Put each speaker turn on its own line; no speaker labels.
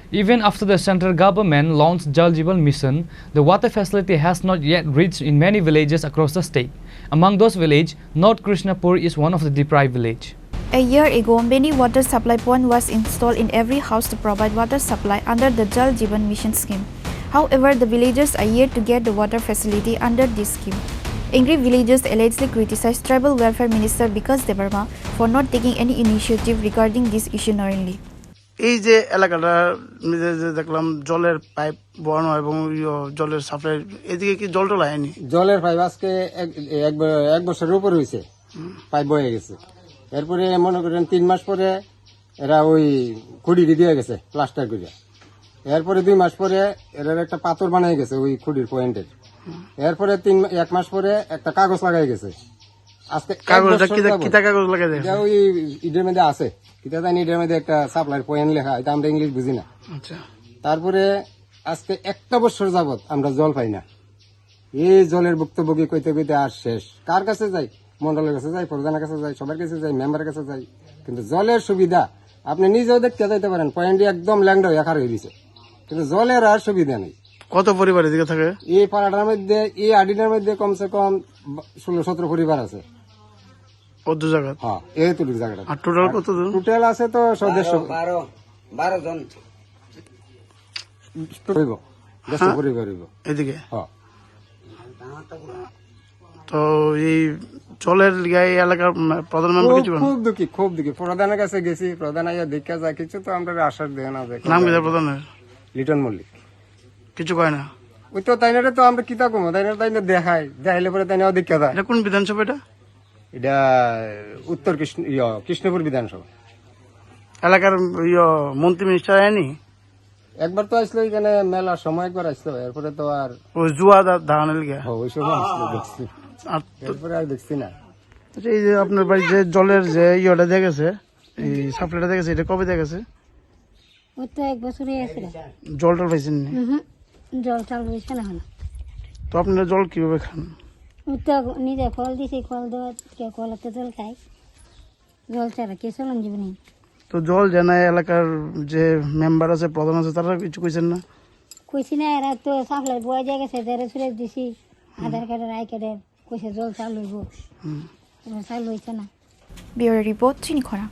Even after the central government launched Jal Jeevan Mission, the water facility has not yet reached in many villages across the state. Among those villages, North Krishnapur is one of the deprived villages.
A year ago, many water supply points was installed in every house to provide water supply under the Jal Jeevan Mission scheme. However, the villagers are yet to get the water facility under this scheme. Angry villagers allegedly criticized Tribal Welfare Minister Bikas Debarma for not taking any initiative regarding this issue knowingly.
এই যে এলাকাটা দেখলাম জলের pipe বসানো এবং জলের supply এদিকে কি জল টল আয়নি
জলের পাইপ আজকে এক বছরের উপর হয়েছে পাইপ বয়ে গেছে এরপরে মনে করেন 3 মাস পরে এরা ওই খুঁড়ি দিয়ে গেছে প্লাস্টার করে এরপরে 2 মাস পরে এরা একটা পাথর বানিয়ে গেছে ওই খুঁড়ির পয়েন্টের এরপরে 1 মাস পরে একটা কাগজ লাগাই গেছে আজকে
কাগজটা কিতা কাগজ লাগাই দেয়
ওই ইডের মধ্যে আছে কিতা জানি ইডের মধ্যে একটা সাপ্লাই পয়েন্ট লেখা এটা আমরা ইংলিশ বুঝি না
আচ্ছা
তারপরে আজকে 1 বছর যাবত আমরা জল পাই না এই জলের ভুক্তভোগী কইতে কইতে আর শেষ কার কাছে যাই মন্ডলের কাছে যাই প্রধানের কাছে যাই সবার কাছে যাই মেম্বারের কাছে যাই কিন্তু জলের সুবিধা আপনি নিজেও দেখতে যাইতে পারেন পয়েন্ট একদম ল্যাংডা হয়ে হয়ে গেছে কিন্তু জলের আর সুবিধা নেই
কত পরিবার এদিকে থাকে
এই পাড়াটার মধ্যে এই আডিনার মধ্যে কমসে কম 16-17 পরিবার আছে
কত জায়গা
হ্যাঁ এইটুকু জায়গাটা
আর টোটাল কত জন
টোটাল আছে তো সদস্য 12 জন হইব 10 পরিবার হইব
এদিকে
হ্যাঁ
তো এই জলের গায়ে এলাকার প্রধান মেম্বার কিছু
খুব দুঃখী প্রধানের কাছে গেছি প্রধান আইয়া দেখা যায় কিছু তো আমরা আশ্বাস দেয় না
নাম কি প্রধানের
লিটন মল্লিক
কিছু কয় না
ওই তো তাইনারে তো আমরা কিতা কমো তাইনা দেখাই দেখাইলে পরে তাইনাও দেখা যায়
এটা কোন বিধানসভা
এটা উত্তর কৃষ্ণপুর বিধানসভা
এলাকার মন্ত্রী মিনিস্টার আয়নি
একবার তো আসলো এখানে মেলার সময় একবার আসলো এরপরে তো আর
ওই জুয়া ধারণের গিয়া
ওই সময় আসলো দেখছি এরপরে আর দেখছি না
আচ্ছা এই যে আপনার বাড়ি যে জলের যে ইয়েটা দেখেছে এই সাপ্লাইটা দেখেছে এটা কবে দেখেছে
ওই তো 1 বছর হয়ে গেছে
জল টল পাইছেন
জল টল পাইছে না
তো আপনারা জল কিভাবে খান
ওই তো নিজে কল দিছি কল দেওয়া কলতে জল খাই জল ছাড়া কে চলন জীবনে
তো জল জানায় এলাকার যে মেম্বার আছে প্রধান আছে তারা কিছু কইছেন না
কইছি না এরা তো সাপ্লাই বয়ে যায় গেছে যারা সুরেশ দিছি আধার কার্ডের আই কার্ডের কইছে জল চালু হইব চালু হইছে না
Bureau Report, Chinikhora.